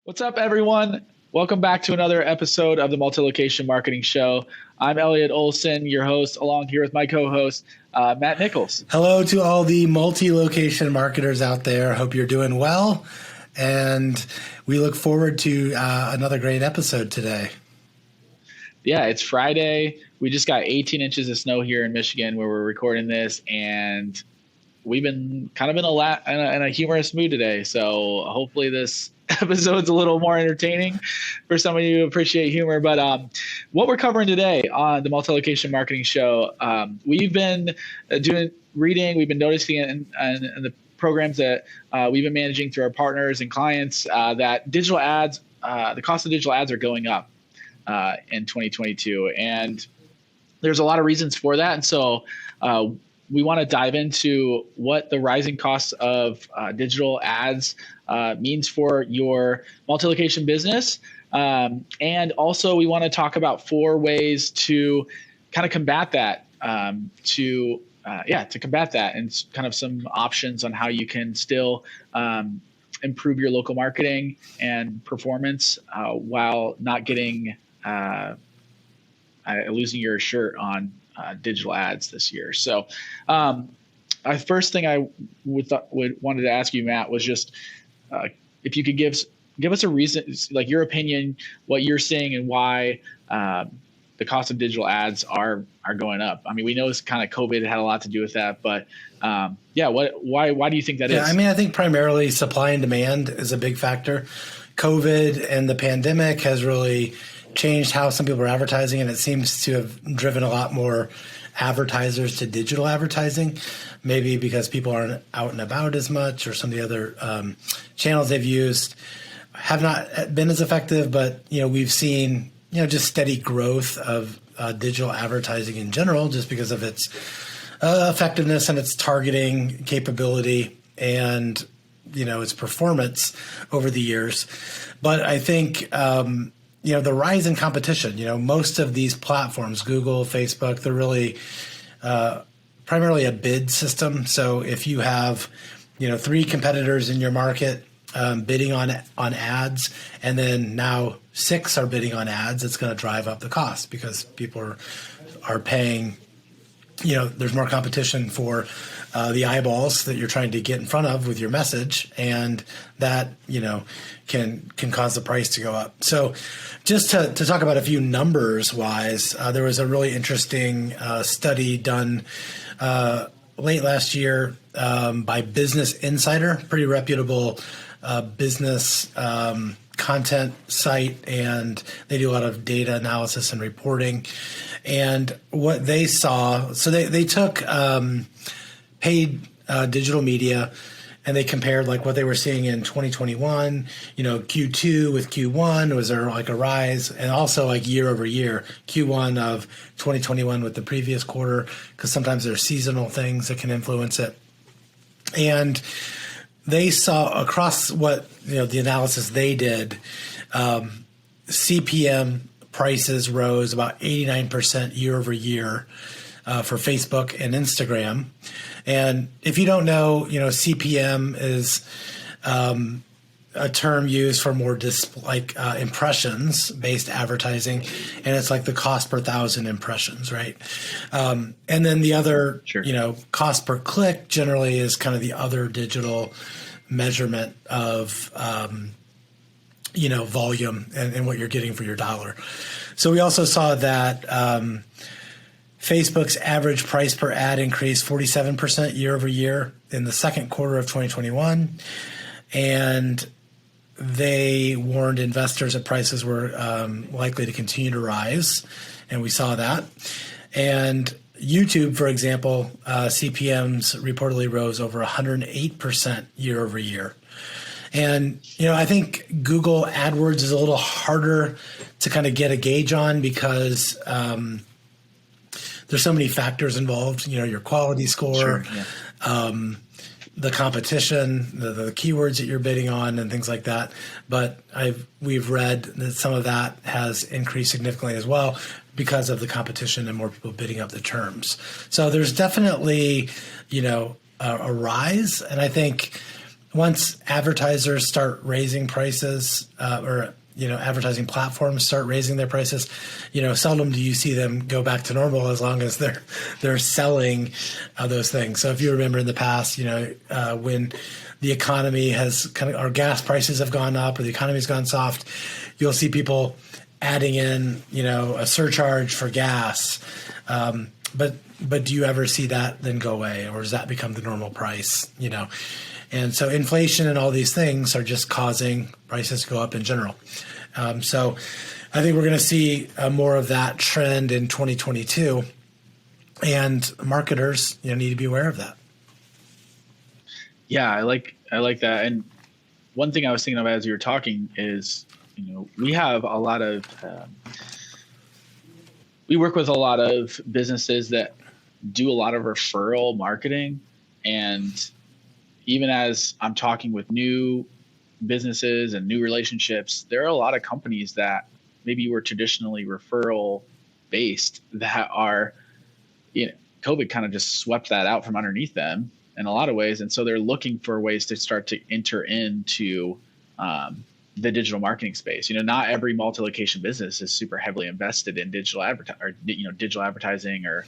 What's up, everyone? Welcome back to another episode of the Multi-Location Marketing Show. I'm Elliot Olson, your host, along here with my co-host, Matt Nickols. Hello to all the multi-location marketers out there. Hope you're doing well, and we look forward to another great episode today. Yeah, it's Friday. We just got 18 inches of snow here in Michigan where we're recording this, and we've been kind of in a humorous mood today. So hopefully this episode's a little more entertaining for some of you who appreciate humor. But what we're covering today on the Multi-Location Marketing Show, we've been reading, we've been noticing in the programs that we've been managing through our partners and clients that digital ads, the cost of digital ads are going up in 2022. And there's a lot of reasons for that. And so we want to dive into what the rising costs of digital ads means for your multi-location business. And also we want to talk about 4 ways to kind of combat that, to combat that, and kind of some options on how you can still improve your local marketing and performance while not getting losing your shirt on digital ads this year. So first thing I wanted to ask you, Matt, was just if you could give us a reason, like your opinion, what you're seeing and why the cost of digital ads are going up. I mean, we know it's kind of COVID had a lot to do with that, but why do you think that is? Yeah, I mean, I think primarily supply and demand is a big factor. COVID and the pandemic has really changed how some people are advertising, and it seems to have driven a lot more advertisers to digital advertising, maybe because people aren't out and about as much, or some of the other channels they've used have not been as effective. But, we've seen, just steady growth of digital advertising in general, just because of its effectiveness and its targeting capability and, its performance over the years. But I think, the rise in competition, most of these platforms, Google, Facebook, they're really primarily a bid system. So if you have, 3 competitors in your market bidding on ads, and then now 6 are bidding on ads, it's going to drive up the cost because people are paying, there's more competition for the eyeballs that you're trying to get in front of with your message, and that can cause the price to go up. So just to talk about a few numbers wise, there was a really interesting study done late last year by Business Insider, pretty reputable business content site, and they do a lot of data analysis and reporting. And what they saw, so they took paid digital media, and they compared like what they were seeing in 2021, Q2 with Q1, was there like a rise, and also like year over year, Q1 of 2021 with the previous quarter, because sometimes there's seasonal things that can influence it. And they saw across what, the analysis they did, CPM prices rose about 89% year over year for Facebook and Instagram. And if you don't know, CPM is a term used for more impressions-based advertising, and it's like the cost per 1,000 impressions, right? And then the other, Sure. Cost per click generally is kind of the other digital measurement of, volume and what you're getting for your dollar. So we also saw that Facebook's average price per ad increased 47% year over year in the second quarter of 2021. And they warned investors that prices were likely to continue to rise. And we saw that. And YouTube, for example, CPMs reportedly rose over 108% year over year. And, I think Google AdWords is a little harder to kind of get a gauge on because there's so many factors involved, your quality score, Sure, yeah. The competition, the keywords that you're bidding on and things like that. But we've read that some of that has increased significantly as well because of the competition and more people bidding up the terms. So there's definitely, a rise. And I think once advertisers start raising prices, or advertising platforms start raising their prices, seldom do you see them go back to normal as long as they're selling those things. So if you remember in the past, when the economy has our gas prices have gone up or the economy's gone soft, you'll see people adding in, a surcharge for gas. But do you ever see that then go away, or does that become the normal price? And so inflation and all these things are just causing prices to go up in general. So I think we're going to see more of that trend in 2022, and marketers need to be aware of that. Yeah, I like that. And one thing I was thinking of as you were talking is, we have a lot of we work with a lot of businesses that do a lot of referral marketing, and even as I'm talking with new businesses and new relationships, there are a lot of companies that maybe were traditionally referral based that are, COVID kind of just swept that out from underneath them in a lot of ways. And so they're looking for ways to start to enter into the digital marketing space. Not every multi-location business is super heavily invested in digital advertising or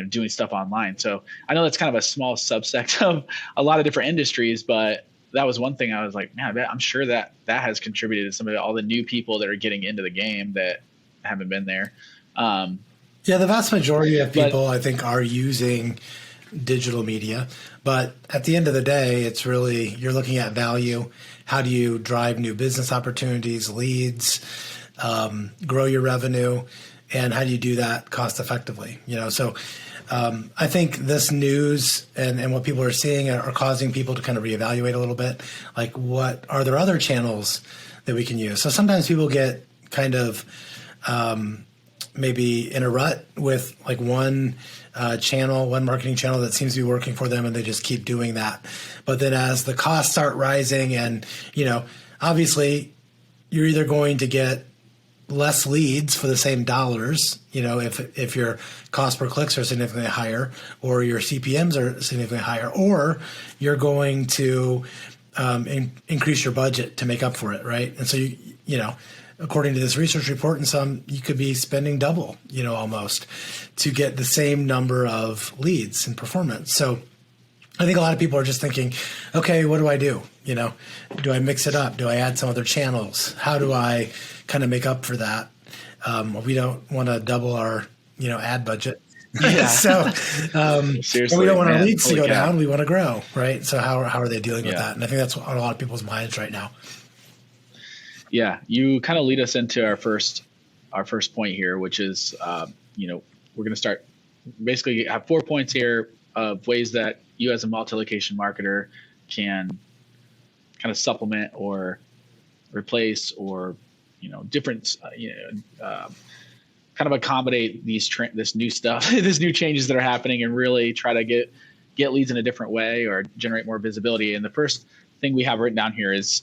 doing stuff online. So I know that's kind of a small subsect of a lot of different industries, but that was one thing I was like, man, I'm sure that has contributed to some of all the new people that are getting into the game that haven't been there. Yeah, the vast majority of people, I think, are using digital media. But at the end of the day, it's really, you're looking at value. How do you drive new business opportunities, leads, grow your revenue, and how do you do that cost effectively? So I think this news and what people are seeing are causing people to kind of reevaluate a little bit. Like, what are there other channels that we can use? So sometimes people get kind of maybe in a rut with like one marketing channel that seems to be working for them, and they just keep doing that. But then as the costs start rising, and obviously you're either going to get less leads for the same dollars, if your cost per clicks are significantly higher, or your CPMs are significantly higher, or you're going to increase your budget to make up for it, right? And so according to this research report, you could be spending double, almost, to get the same number of leads and performance. So I think a lot of people are just thinking, okay, what do I do? Do I mix it up? Do I add some other channels? How do I kind of make up for that? We don't want to double our, ad budget. Yeah. So seriously, we don't want our man, leads to go cow. down. We want to grow, right? So how are they dealing with that? And I think that's on a lot of people's minds right now. Yeah, you kind of lead us into our first point here, which is, we're going to start basically have 4 points here of ways that you as a multi-location marketer can kind of supplement or replace or, different, kind of accommodate this new stuff, this new changes that are happening, and really try to get leads in a different way or generate more visibility. And the first thing we have written down here is,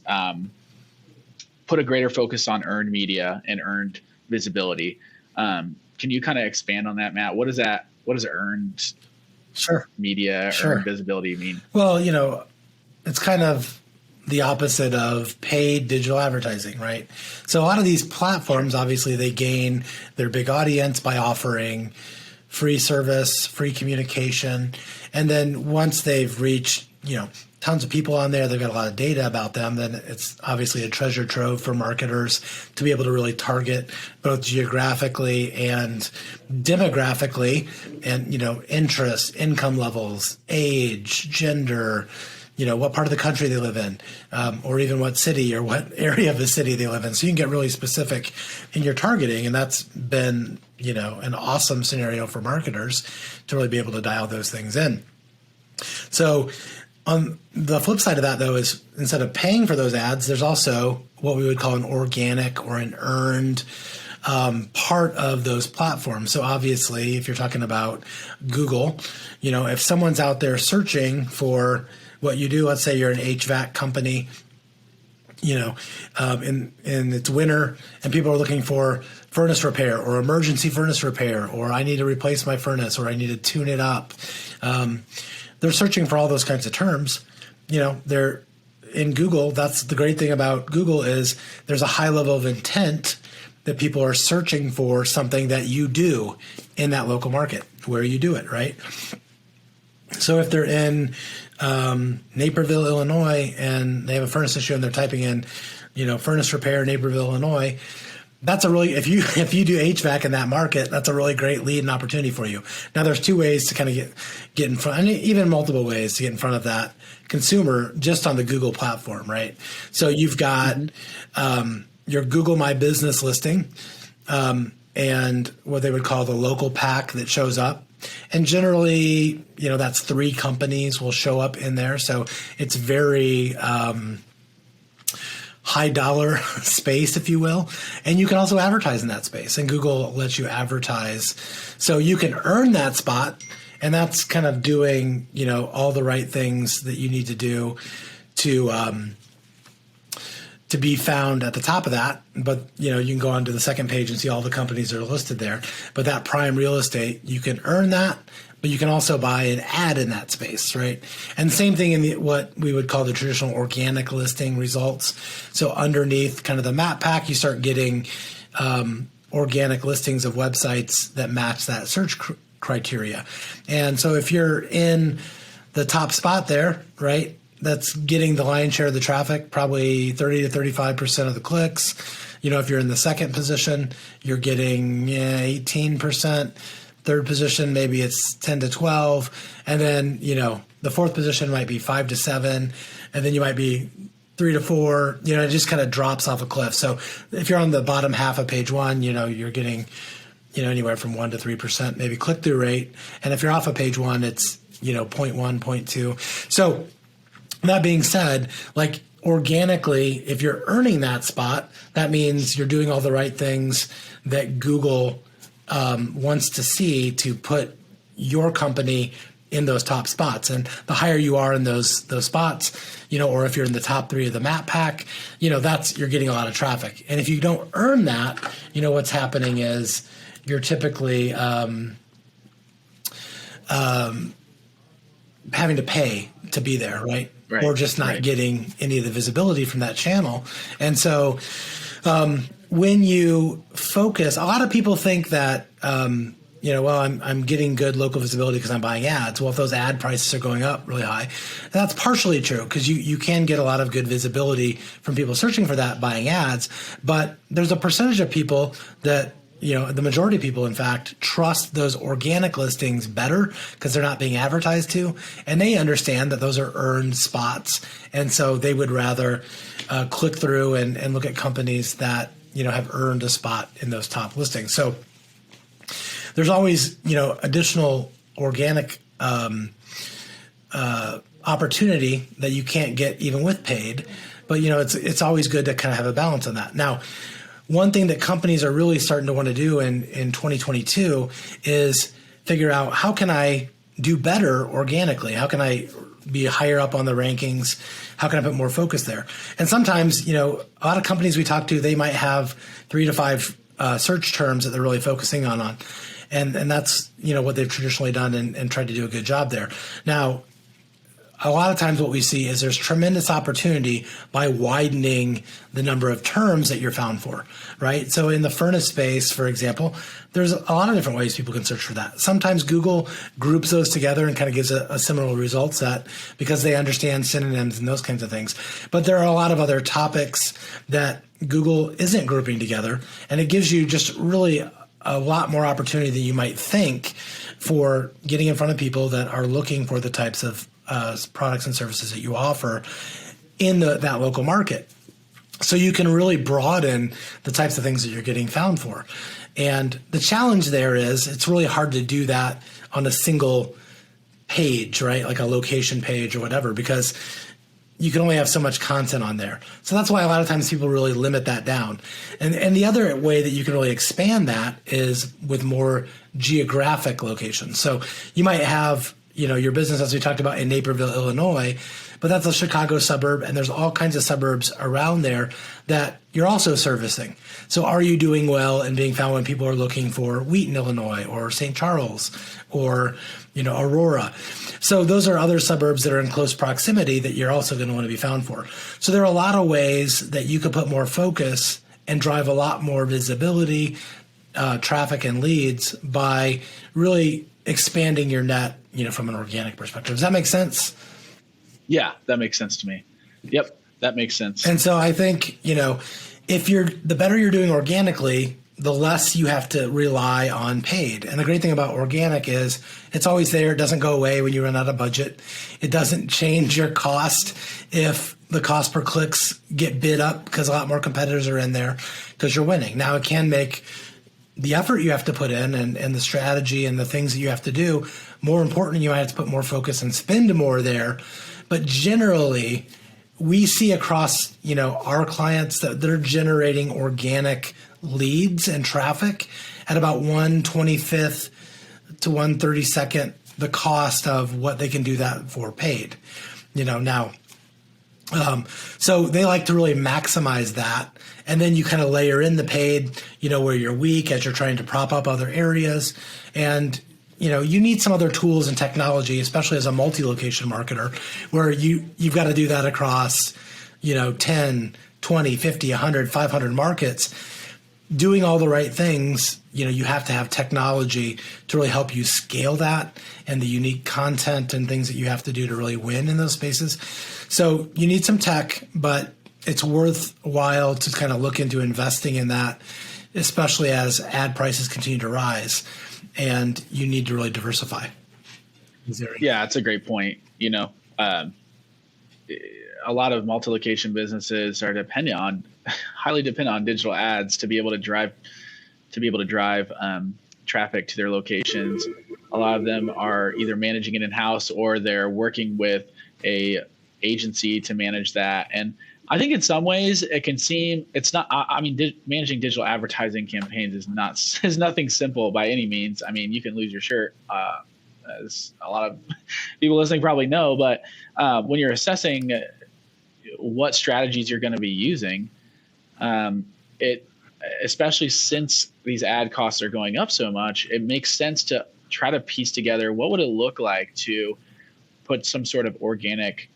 put a greater focus on earned media and earned visibility. Can you kind of expand on that, Matt? What does earned media, earned visibility mean? Well, it's kind of the opposite of paid digital advertising, right? So a lot of these platforms, obviously, they gain their big audience by offering free service, free communication. And then once they've reached, tons of people on there, they've got a lot of data about them, then it's obviously a treasure trove for marketers to be able to really target both geographically and demographically, and, interests, income levels, age, gender, what part of the country they live in, or even what city or what area of the city they live in. So you can get really specific in your targeting, and that's been, an awesome scenario for marketers to really be able to dial those things in. So on the flip side of that, though, is instead of paying for those ads, there's also what we would call an organic or an earned part of those platforms. So obviously, if you're talking about Google, if someone's out there searching for what you do, let's say you're an HVAC company, and it's winter and people are looking for furnace repair or emergency furnace repair, or I need to replace my furnace, or I need to tune it up. They're searching for all those kinds of terms. they're in Google. That's the great thing about Google is there's a high level of intent that people are searching for something that you do in that local market where you do it, right? So if they're in Naperville, Illinois, and they have a furnace issue and they're typing in, furnace repair, Naperville, Illinois, that's a really, if you do HVAC in that market, that's a really great lead and opportunity for you. Now there's two ways to kind of get in front, and even multiple ways to get in front of that consumer just on the Google platform, right? So you've got your Google My Business listing and what they would call the local pack that shows up. And generally, that's 3 companies will show up in there. So it's very high dollar space, if you will. And you can also advertise in that space. And Google lets you advertise. So you can earn that spot. And that's kind of doing, all the right things that you need to do to be found at the top of that. But, you can go on to the second page and see all the companies that are listed there. But that prime real estate, you can earn that, but you can also buy an ad in that space, right? And same thing in what we would call the traditional organic listing results. So underneath kind of the map pack, you start getting organic listings of websites that match that search criteria. And so if you're in the top spot there, right, that's getting the lion's share of the traffic, probably 30 to 35% of the clicks. If you're in the second position, you're getting 18%. Third position, maybe it's 10 to 12. And then, the fourth position might be 5 to 7. And then you might be 3 to 4. It just kind of drops off a cliff. So if you're on the bottom half of page 1, you're getting, anywhere from 1 to 3% maybe click-through rate. And if you're off of page 1, it's, 0.1, 0.2. So that being said, like organically, if you're earning that spot, that means you're doing all the right things that Google wants to see to put your company in those top spots. And the higher you are in those spots, or if you're in the top 3 of the map pack, that's, you're getting a lot of traffic. And if you don't earn that, what's happening is you're typically having to pay to be there, right? Or just not getting any of the visibility from that channel. And so when you focus, a lot of people think that, I'm getting good local visibility because I'm buying ads. Well, if those ad prices are going up really high, that's partially true because you can get a lot of good visibility from people searching for that buying ads. But there's a percentage of people that, the majority of people, in fact, trust those organic listings better because they're not being advertised to. And they understand that those are earned spots. And so they would rather click through and look at companies that, have earned a spot in those top listings. So there's always, additional organic opportunity that you can't get even with paid. But, it's always good to kind of have a balance on that. Now, one thing that companies are really starting to want to do in 2022 is figure out how can I do better organically? How can I be higher up on the rankings? How can I put more focus there? And sometimes, a lot of companies we talk to, they might have 3 to 5 search terms that they're really focusing on. And that's, what they've traditionally done and tried to do a good job there. Now, a lot of times what we see is there's tremendous opportunity by widening the number of terms that you're found for, right? So in the furnace space, for example, there's a lot of different ways people can search for that. Sometimes Google groups those together and kind of gives a similar result set because they understand synonyms and those kinds of things. But there are a lot of other topics that Google isn't grouping together, and it gives you just really a lot more opportunity than you might think for getting in front of people that are looking for the types of products and services that you offer in that local market. So you can really broaden the types of things that you're getting found for. And the challenge there is it's really hard to do that on a single page, right? Like a location page or whatever, because you can only have so much content on there. So that's why a lot of times people really limit that down. And the other way that you can really expand that is with more geographic locations. So you might have your business, as we talked about, in Naperville, Illinois, but that's a Chicago suburb, and there's all kinds of suburbs around there that you're also servicing. So are you doing well and being found when people are looking for Wheaton, Illinois, or St. Charles, or Aurora? So those are other suburbs that are in close proximity that you're also going to want to be found for. So there are a lot of ways that you could put more focus and drive a lot more visibility, traffic, and leads by really expanding your net, from an organic perspective. Does that make sense? Yeah, that makes sense to me. Yep, that makes sense. And so I think, the better you're doing organically, the less you have to rely on paid. And the great thing about organic is it's always there. It doesn't go away when you run out of budget. It doesn't change your cost if the cost per clicks get bid up because a lot more competitors are in there because you're winning. Now, it can make the effort you have to put in and the strategy and the things that you have to do more important. You might have to put more focus and spend more there. But generally, we see across, our clients that they're generating organic leads and traffic at about 1/25th to 1/32nd the cost of what they can do that for paid. Now, so they like to really maximize that. And then you kind of layer in the paid, where you're weak as you're trying to prop up other areas. And, you need some other tools and technology, especially as a multi-location marketer, where you've got to do that across, 10, 20, 50, 100, 500 markets. Doing all the right things, you have to have technology to really help you scale that and the unique content and things that you have to do to really win in those spaces. So you need some tech, but it's worthwhile to kind of look into investing in that, especially as ad prices continue to rise, and you need to really diversify. Yeah, that's a great point. A lot of multi-location businesses are highly dependent on digital ads to be able to drive traffic to their locations. A lot of them are either managing it in-house or they're working with a agency to manage that. And I think in some ways it can seem managing digital advertising campaigns is nothing simple by any means. I mean, you can lose your shirt, as a lot of people listening probably know, but when you're assessing what strategies you're going to be using, especially since these ad costs are going up so much, it makes sense to try to piece together what would it look like to put some sort of organic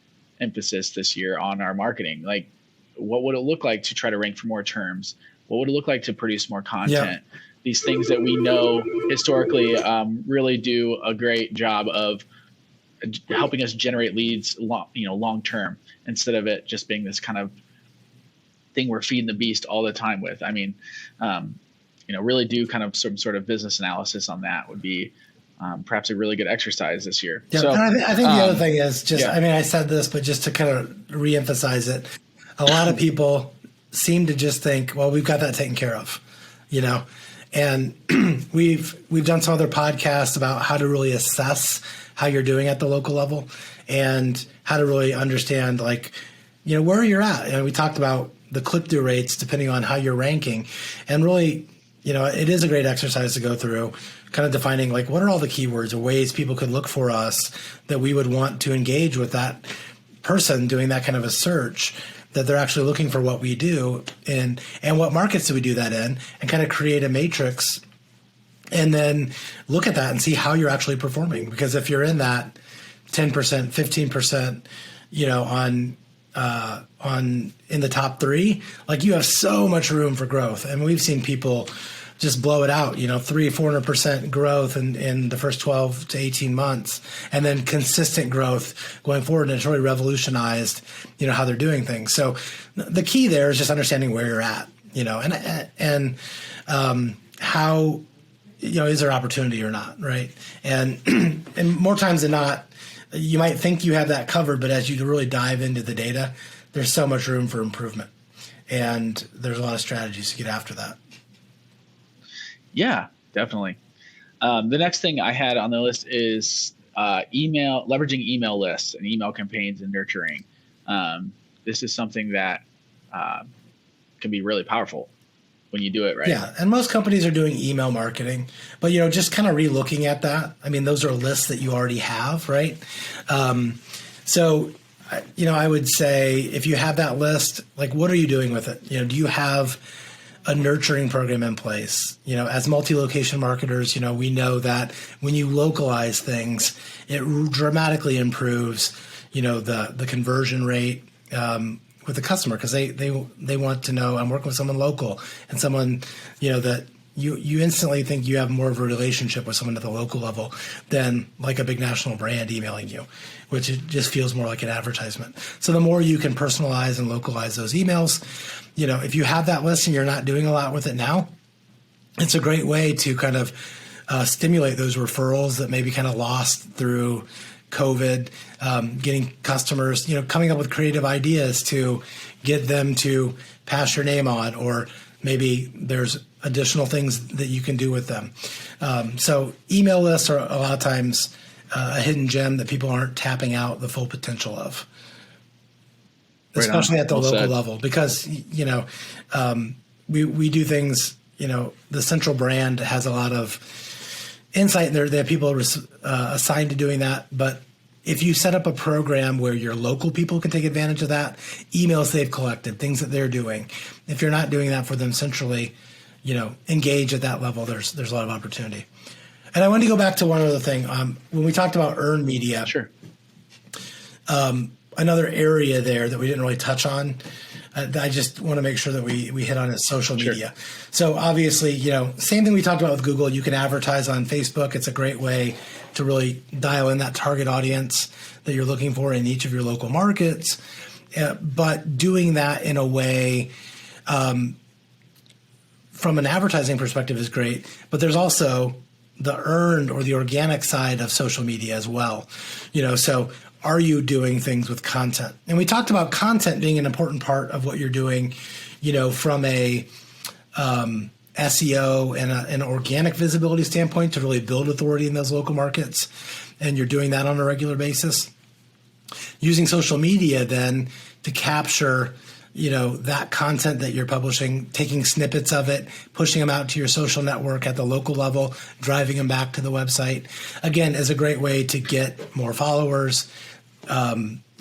emphasis this year on our marketing. Like, what would it look like to try to rank for more terms? What would it look like to produce more content? Yeah. These things that we know historically really do a great job of helping us generate leads long term, instead of it just being this kind of thing we're feeding the beast all the time with. I mean, really do kind of some sort of business analysis on that would be perhaps a really good exercise this year. Yeah, so, and I think the other thing is just, I said this, but just to kind of reemphasize it, a lot of people seem to just think, well, we've got that taken care of, and we've done some other podcasts about how to really assess how you're doing at the local level and how to really understand, where you're at. And we talked about the click-through rates depending on how you're ranking, and really, it is a great exercise to go through, kind of defining what are all the keywords or ways people could look for us that we would want to engage with that person doing that kind of a search, that they're actually looking for what we do, and what markets do we do that in, and kind of create a matrix and then look at that and see how you're actually performing. Because if you're in that 10%, 15%, on in the top three, you have so much room for growth. And we've seen people just blow it out, 300-400% growth in the first 12 to 18 months, and then consistent growth going forward. And it's really revolutionized, how they're doing things. So the key there is just understanding where you're at, and how, is there opportunity or not, right? And and more times than not, you might think you have that covered, but as you really dive into the data, there's so much room for improvement, and there's a lot of strategies to get after that. Yeah, definitely. The next thing I had on the list is leveraging email lists and email campaigns and nurturing. This is something that can be really powerful when you do it right. Yeah, and most companies are doing email marketing, but just kind of re-looking at that. I mean, those are lists that you already have, right? So I would say if you have that list, like, what are you doing with it? Do you have a nurturing program in place? As multi-location marketers, we know that when you localize things, it dramatically improves, the conversion rate with the customer, because they want to know I'm working with someone local and someone, that you instantly think you have more of a relationship with someone at the local level than like a big national brand emailing you, which it just feels more like an advertisement. So the more you can personalize and localize those emails, if you have that list and you're not doing a lot with it now, it's a great way to kind of stimulate those referrals that may be kind of lost through COVID, getting customers, coming up with creative ideas to get them to pass your name on, or maybe there's additional things that you can do with them. So email lists are a lot of times a hidden gem that people aren't tapping out the full potential of, especially at the local level, because, we do things, the central brand has a lot of insight in there. They have people assigned to doing that. But if you set up a program where your local people can take advantage of that, emails they've collected, things that they're doing, if you're not doing that for them centrally, engage at that level, there's a lot of opportunity. And I want to go back to one other thing. When we talked about earned media, sure. Another area there that we didn't really touch on, I just want to make sure that we hit on is social media. So obviously, same thing we talked about with Google. You can advertise on Facebook. It's a great way to really dial in that target audience that you're looking for in each of your local markets. But doing that in a way, from an advertising perspective, is great. But there's also the earned or the organic side of social media as well. So are you doing things with content? And we talked about content being an important part of what you're doing, from a SEO and an organic visibility standpoint to really build authority in those local markets. And you're doing that on a regular basis. Using social media then to capture, that content that you're publishing, taking snippets of it, pushing them out to your social network at the local level, driving them back to the website, again, is a great way to get more followers,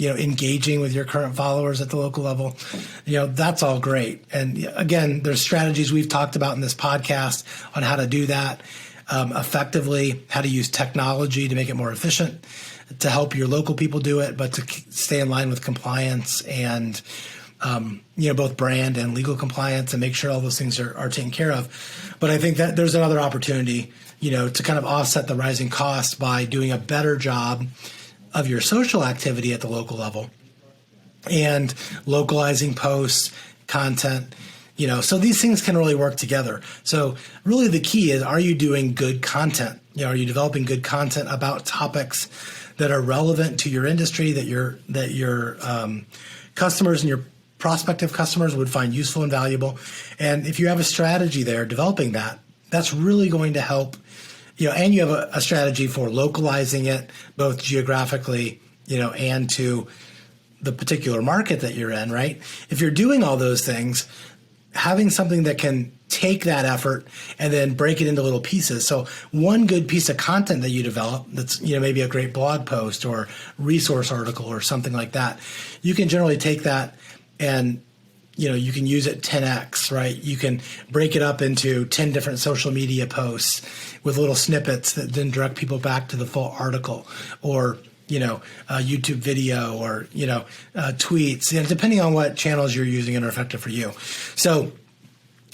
engaging with your current followers at the local level. That's all great. And again, there's strategies we've talked about in this podcast on how to do that effectively, how to use technology to make it more efficient, to help your local people do it, but to stay in line with compliance and both brand and legal compliance, and make sure all those things are taken care of. But I think that there's another opportunity, to kind of offset the rising cost by doing a better job of your social activity at the local level and localizing posts, content, so these things can really work together. So really the key is, are you doing good content? Are you developing good content about topics that are relevant to your industry, that your customers and your prospective customers would find useful and valuable? And if you have a strategy there, developing that's really going to help, and you have a strategy for localizing it both geographically, and to the particular market that you're in, right? If you're doing all those things, having something that can take that effort and then break it into little pieces. So one good piece of content that you develop that's, maybe a great blog post or resource article or something like that, you can generally take that and, you can use it 10x, right? You can break it up into 10 different social media posts with little snippets that then direct people back to the full article, or a YouTube video, or, tweets, depending on what channels you're using and are effective for you. So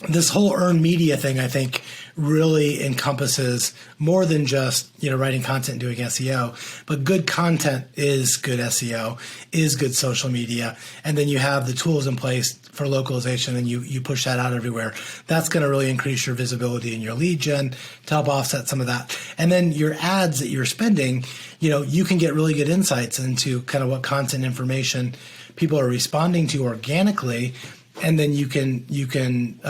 this whole earned media thing, I think, really encompasses more than just, writing content and doing SEO, but good content is good SEO, is good social media. And then you have the tools in place for localization, and you push that out everywhere. That's going to really increase your visibility and your lead gen to help offset some of that. And then your ads that you're spending, you can get really good insights into kind of what content information people are responding to organically. And then you can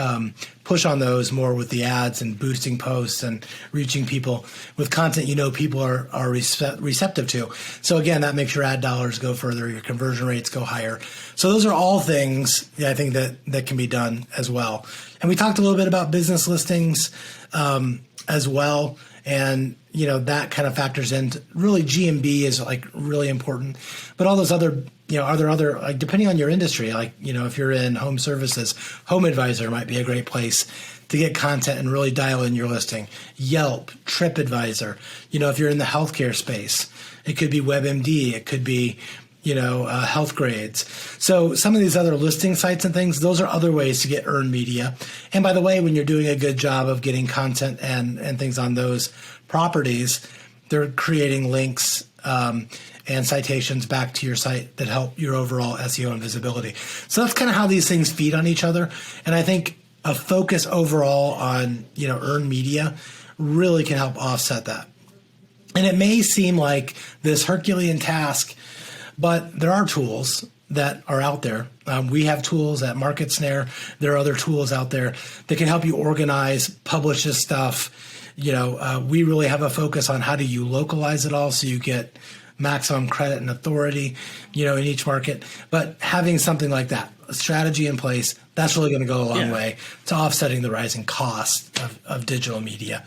push on those more with the ads and boosting posts and reaching people with content people are receptive to. So again, that makes your ad dollars go further, your conversion rates go higher. So those are all things I think that can be done as well. And we talked a little bit about business listings as well. And, that kind of factors into really GMB is like really important, but all those other, are there other, like depending on your industry, like, if you're in home services, Home Advisor might be a great place to get content and really dial in your listing. Yelp, TripAdvisor, if you're in the healthcare space, it could be WebMD, it could be, Health Grades. So some of these other listing sites and things, those are other ways to get earned media. And by the way, when you're doing a good job of getting content and things on those properties, they're creating links and citations back to your site that help your overall SEO and visibility. So that's kind of how these things feed on each other. And I think a focus overall on, earned media really can help offset that. And it may seem like this Herculean task, but there are tools that are out there. We have tools at MarketSnare. There are other tools out there that can help you organize, publish this stuff. We really have a focus on how do you localize it all so you get maximum credit and authority, in each market. But having something like that, a strategy in place, that's really going to go a long way to offsetting the rising cost of digital media.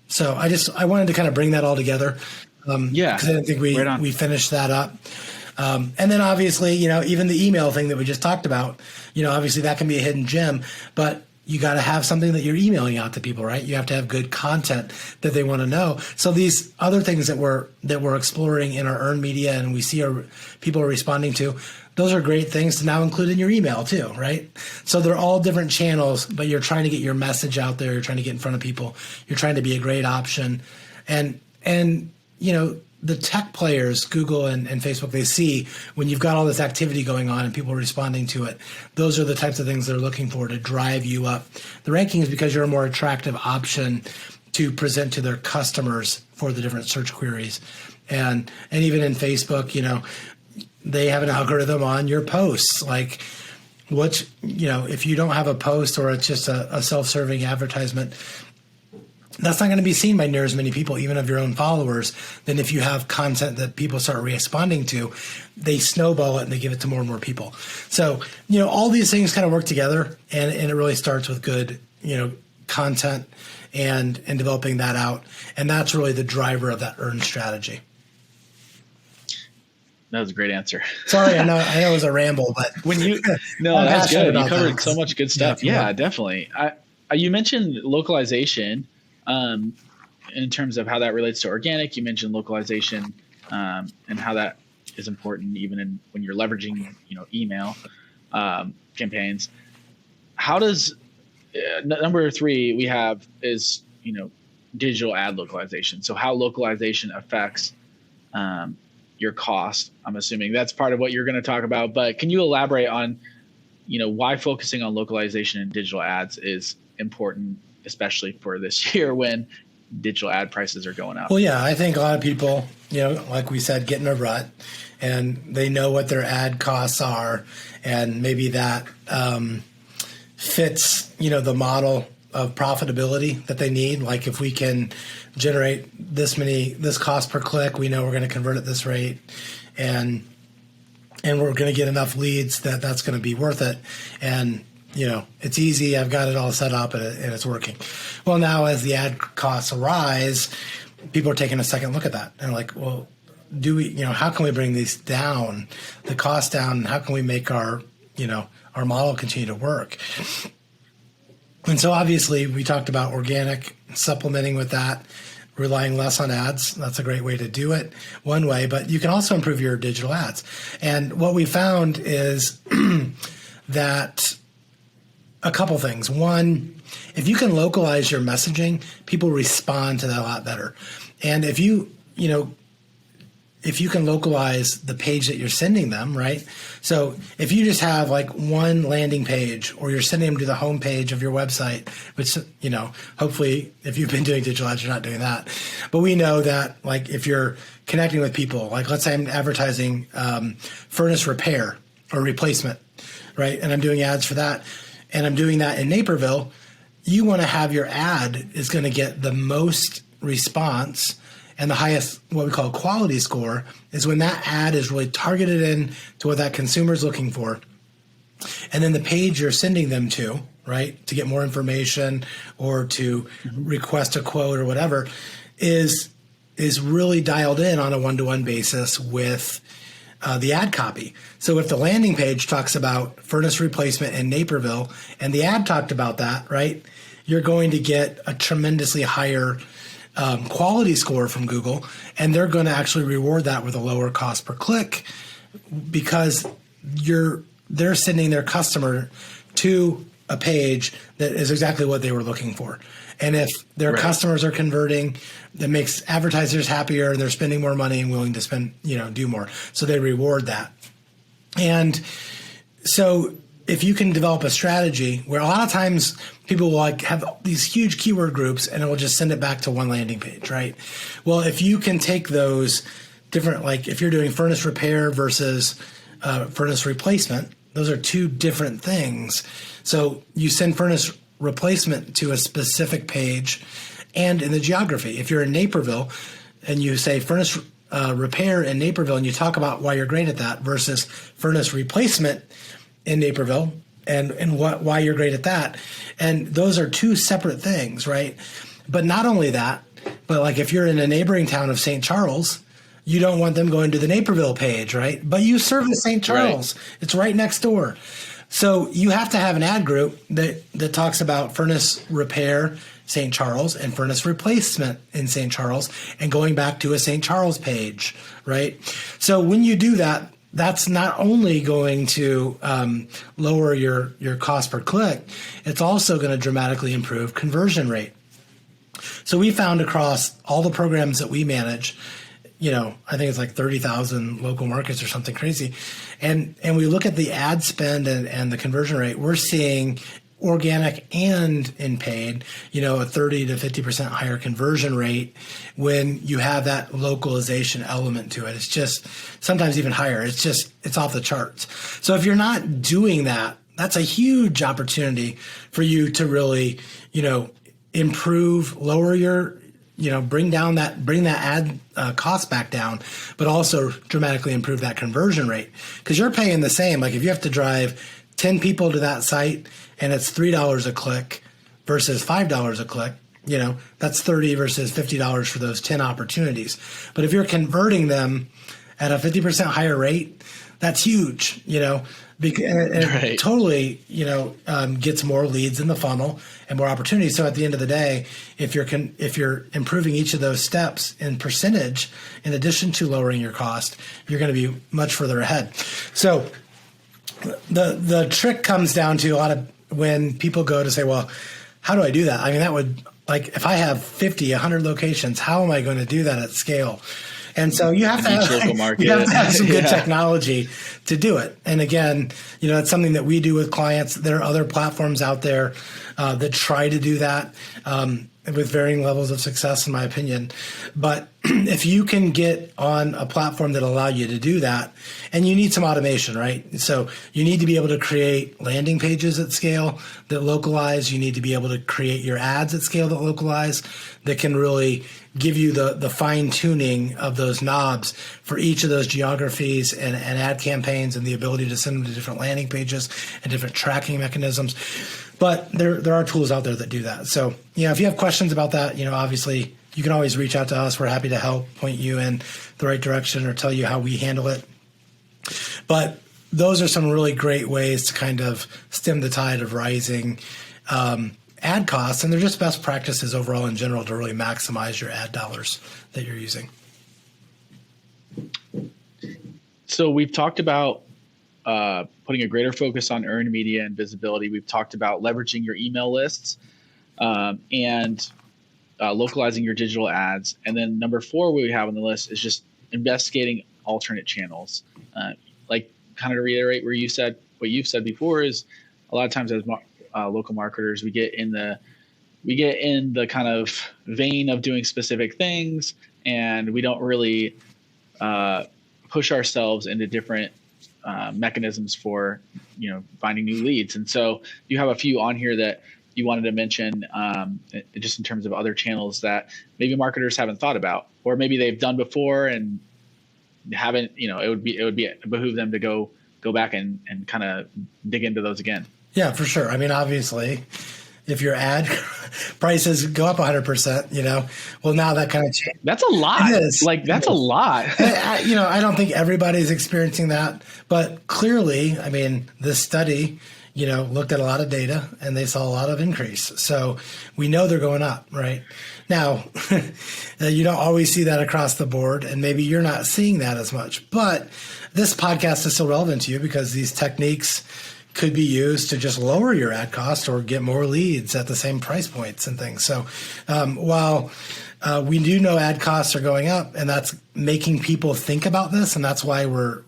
So I wanted to kind of bring that all together. Because I didn't think we finished that up. And then obviously, even the email thing that we just talked about, obviously that can be a hidden gem, but you got to have something that you're emailing out to people, right? You have to have good content that they want to know. So these other things that we're exploring in our earned media and we see people are responding to, those are great things to now include in your email too, right? So they're all different channels, but you're trying to get your message out there. You're trying to get in front of people. You're trying to be a great option. And the tech players, Google and Facebook, they see when you've got all this activity going on and people are responding to it, those are the types of things they're looking for to drive you up the rankings because you're a more attractive option to present to their customers for the different search queries. And even in Facebook, they have an algorithm on your posts. Like if you don't have a post or it's just a self-serving advertisement, that's not going to be seen by near as many people, even of your own followers, than if you have content that people start responding to. They snowball it and they give it to more and more people. So, all these things kind of work together, and it really starts with good, content and developing that out. And that's really the driver of that earned strategy. That was a great answer. Sorry, I know it was a ramble, but that's good. You covered so much good stuff. Yeah, definitely. You mentioned localization. In terms of how that relates to organic, you mentioned localization and how that is important even when you're leveraging, email campaigns. How does number 3 we have is, digital ad localization. So how localization affects your cost. I'm assuming that's part of what you're going to talk about. But can you elaborate on, why focusing on localization in digital ads is important, especially for this year when digital ad prices are going up? Well, yeah, I think a lot of people, like we said, get in a rut and they know what their ad costs are. And maybe that fits, the model of profitability that they need. Like if we can generate this cost per click, we know we're going to convert at this rate and we're going to get enough leads that's going to be worth it. And it's easy. I've got it all set up and it's working. Well, now as the ad costs rise, people are taking a second look at that and like, well, how can we bring these down, the cost down? How can we make our model continue to work? And so obviously we talked about organic, supplementing with that, relying less on ads. That's a great way to do it one way, but you can also improve your digital ads. And what we found is that a couple things. One, if you can localize your messaging, people respond to that a lot better. And if you can localize the page that you're sending them, right? So if you just have like one landing page or you're sending them to the home page of your website, which, hopefully if you've been doing digital ads, you're not doing that. But we know that like if you're connecting with people, like let's say I'm advertising furnace repair or replacement, right? And I'm doing ads for that. And I'm doing that in Naperville, you want to have your ad is going to get the most response and the highest, what we call quality score, is when that ad is really targeted in to what that consumer is looking for. And then the page you're sending them to, right, to get more information or to request a quote or whatever, is really dialed in on a one-to-one basis with the ad copy. So if the landing page talks about furnace replacement in Naperville and the ad talked about that, right, you're going to get a tremendously higher quality score from Google, and they're going to actually reward that with a lower cost per click because they're sending their customer to a page that is exactly what they were looking for. And if their customers are converting, that makes advertisers happier and they're spending more money and willing to spend, do more. So they reward that. And so if you can develop a strategy where a lot of times people will have these huge keyword groups and it will just send it back to one landing page, right? Well, if you can take those different, like if you're doing furnace repair versus furnace replacement, those are two different things. So you send furnace replacement to a specific page and in the geography. If you're in Naperville and you say furnace repair in Naperville and you talk about why you're great at that versus furnace replacement in Naperville and why you're great at that. And those are two separate things, right? But not only that, but like if you're in a neighboring town of St. Charles, you don't want them going to the Naperville page, right? But you service St. Charles. Right. It's right next door. So you have to have an ad group that talks about furnace repair St. Charles and furnace replacement in St. Charles and going back to a St. Charles page, right? So when you do that, that's not only going to lower your cost per click, it's also going to dramatically improve conversion rate. So we found across all the programs that we manage, I think it's like 30,000 local markets or something crazy. And we look at the ad spend and the conversion rate, we're seeing organic and in paid, a 30 to 50% higher conversion rate when you have that localization element to it. It's just sometimes even higher. It's off the charts. So if you're not doing that, that's a huge opportunity for you to really, improve, lower your, bring that ad cost back down, but also dramatically improve that conversion rate. Because you're paying the same. Like if you have to drive 10 people to that site and it's $3 a click versus $5 a click, that's $30 versus $50 for those 10 opportunities. But if you're converting them at a 50% higher rate, that's huge, and it totally, gets more leads in the funnel and more opportunities. So at the end of the day, if you're improving each of those steps in percentage, in addition to lowering your cost, you're going to be much further ahead. So the trick comes down to a lot of when people go to say, well, how do I do that? I mean, that would, like, if I have 50, 100 locations, how am I going to do that at scale? And so you have to have some good technology to do it. And again, it's something that we do with clients. There are other platforms out there that try to do that with varying levels of success, in my opinion. But if you can get on a platform that allow you to do that, and you need some automation, right? So you need to be able to create landing pages at scale that localize. You need to be able to create your ads at scale that localize, that can really give you the fine tuning of those knobs for each of those geographies and ad campaigns, and the ability to send them to different landing pages and different tracking mechanisms. But there are tools out there that do that. So, if you have questions about that, obviously you can always reach out to us. We're happy to help point you in the right direction or tell you how we handle it. But those are some really great ways to kind of stem the tide of rising ad costs. And they're just best practices overall in general to really maximize your ad dollars that you're using. So we've talked about putting a greater focus on earned media and visibility. We've talked about leveraging your email lists and localizing your digital ads. And then number 4 we have on the list is just investigating alternate channels. Like kind of to reiterate what you've said before is a lot of times as local marketers, we get in the kind of vein of doing specific things, and we don't really push ourselves into different mechanisms for finding new leads. And so you have a few on here that you wanted to mention, just in terms of other channels that maybe marketers haven't thought about, or maybe they've done before and haven't. It would behoove them to go back and kind of dig into those again. Yeah, for sure. I mean, obviously, if your ad prices go up 100%, well, now that kind of changes. That's a lot. It is. Like, that's a lot. I don't think everybody's experiencing that, but clearly, I mean, this study, looked at a lot of data and they saw a lot of increase. So we know they're going up, right? Now, you don't always see that across the board, and maybe you're not seeing that as much, but this podcast is still relevant to you because these techniques could be used to just lower your ad cost or get more leads at the same price points and things. So while we do know ad costs are going up, and that's making people think about this, and that's why we're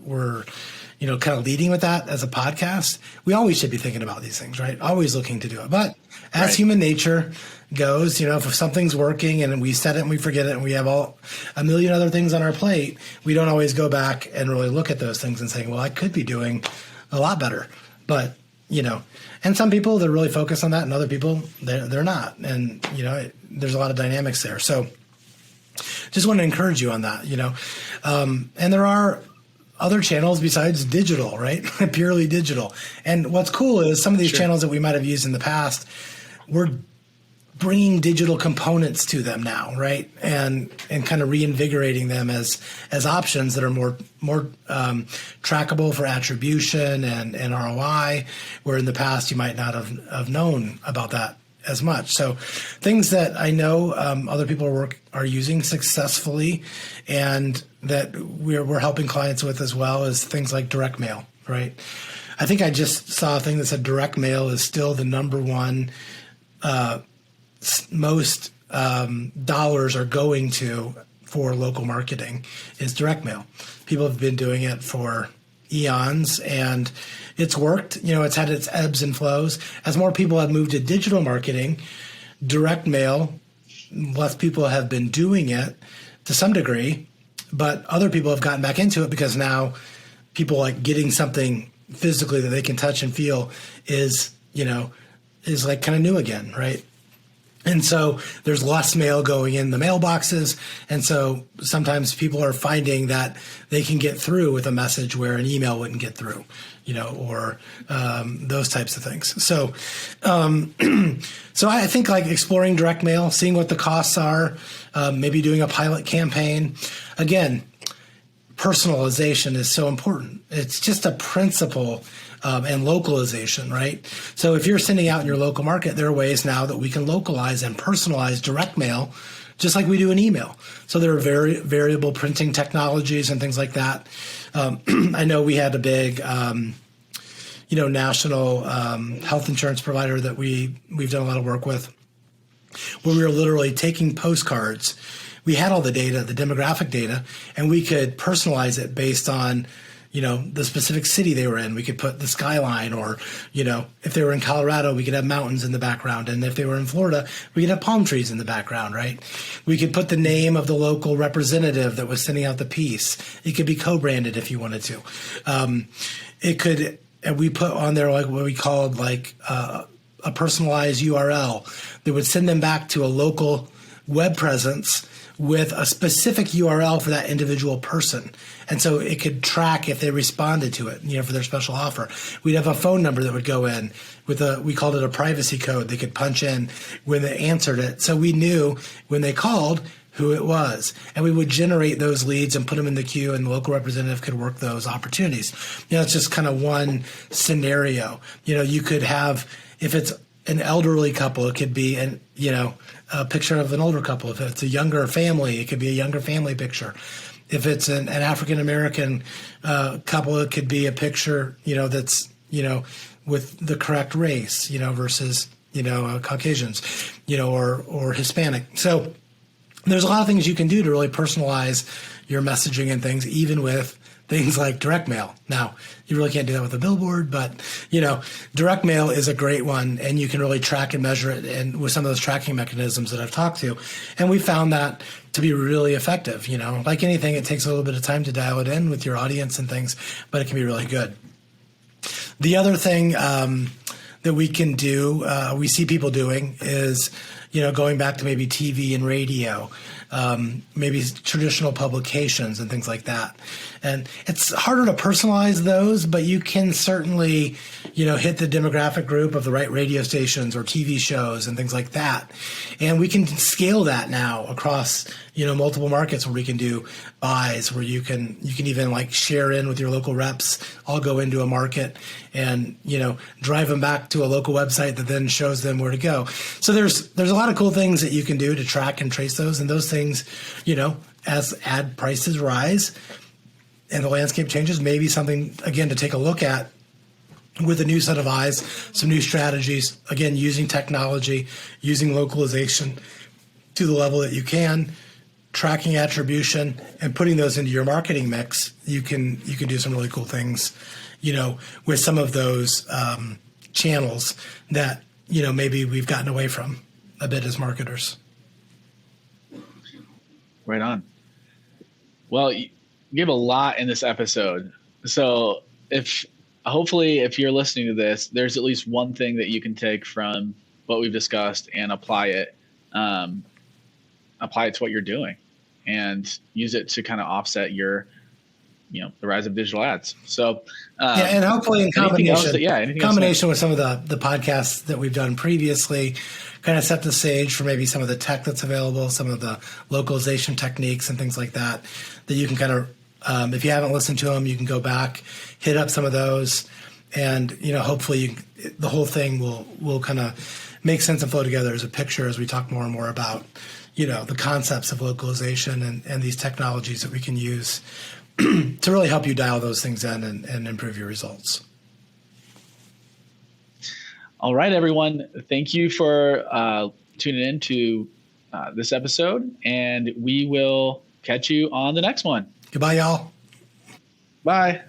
kind of leading with that as a podcast, we always should be thinking about these things, right? Always looking to do it. But as human nature goes, if something's working and we set it and we forget it and we have a million other things on our plate, we don't always go back and really look at those things and saying, well, I could be doing a lot better. But, and some people, they're really focused on that, and other people, they're not. And, there's a lot of dynamics there. So just want to encourage you on that, and there are other channels besides digital, right? Purely digital. And what's cool is some of these channels that we might have used in the past, we're bringing digital components to them now, right? And kind of reinvigorating them as options that are more trackable for attribution and ROI, where in the past you might not have known about that as much. So things that I know other people are using successfully and that we're helping clients with as well is things like direct mail, right? I think I just saw a thing that said direct mail is still the number one most dollars are going to for local marketing is direct mail. People have been doing it for eons and it's worked. It's had its ebbs and flows. As more people have moved to digital marketing, direct mail, less people have been doing it to some degree, but other people have gotten back into it because now people like getting something physically that they can touch and feel is like kind of new again, right? And so there's less mail going in the mailboxes. And so sometimes people are finding that they can get through with a message where an email wouldn't get through, or those types of things. So, so I think like exploring direct mail, seeing what the costs are, maybe doing a pilot campaign. Again, personalization is so important. It's just a principle and localization, right? So if you're sending out in your local market, there are ways now that we can localize and personalize direct mail, just like we do in email. So there are variable printing technologies and things like that. I know we had a big, national health insurance provider that we've done a lot of work with, where we were literally taking postcards. We had all the data, the demographic data, and we could personalize it based on the specific city they were in. We could put the skyline, or, if they were in Colorado, we could have mountains in the background. And if they were in Florida, we could have palm trees in the background, right? We could put the name of the local representative that was sending out the piece. It could be co-branded if you wanted to. And we put on there like what we called like a personalized URL that would send them back to a local web presence with a specific URL for that individual person. And so it could track if they responded to it, for their special offer. We'd have a phone number that would go in with we called it a privacy code they could punch in when they answered it. So we knew when they called who it was. And we would generate those leads and put them in the queue, and the local representative could work those opportunities. It's just kind of one scenario. You could have, if it's an elderly couple, it could be a picture of an older couple. If it's a younger family, it could be a younger family picture. If it's an African-American couple, it could be a picture, that's, with the correct race, versus, Caucasians, or Hispanic. So there's a lot of things you can do to really personalize your messaging and things, even with things like direct mail. Now, you really can't do that with a billboard, but, direct mail is a great one, and you can really track and measure it, and with some of those tracking mechanisms that I've talked to. And we found that to be really effective. Like anything, it takes a little bit of time to dial it in with your audience and things, but it can be really good. The other thing that we can do, we see people doing is, going back to maybe TV and radio, maybe traditional publications and things like that. And it's harder to personalize those, but you can certainly, hit the demographic group of the right radio stations or TV shows and things like that. And we can scale that now across, multiple markets where we can do buys, where you can even like share in with your local reps, all go into a market and, drive them back to a local website that then shows them where to go. So there's a lot of cool things that you can do to track and trace those. And those things, as ad prices rise and the landscape changes, maybe something, again, to take a look at with a new set of eyes, some new strategies, again, using technology, using localization to the level that you can, tracking attribution and putting those into your marketing mix. You can do some really cool things, with some of those channels that, maybe we've gotten away from a bit as marketers. Right on. Well, you give a lot in this episode. So hopefully if you're listening to this, there's at least one thing that you can take from what we've discussed and apply it to what you're doing and use it to kind of offset your, the rise of digital ads. So, and hopefully in combination with some of the podcasts that we've done previously, kind of set the stage for maybe some of the tech that's available, some of the localization techniques and things like that you can kind of, if you haven't listened to them, you can go back, hit up some of those, and, hopefully the whole thing will kind of make sense and flow together as a picture as we talk more and more about, the concepts of localization and these technologies that we can use to really help you dial those things in and improve your results. All right, everyone. Thank you for tuning in to this episode, and we will catch you on the next one. Goodbye, y'all. Bye.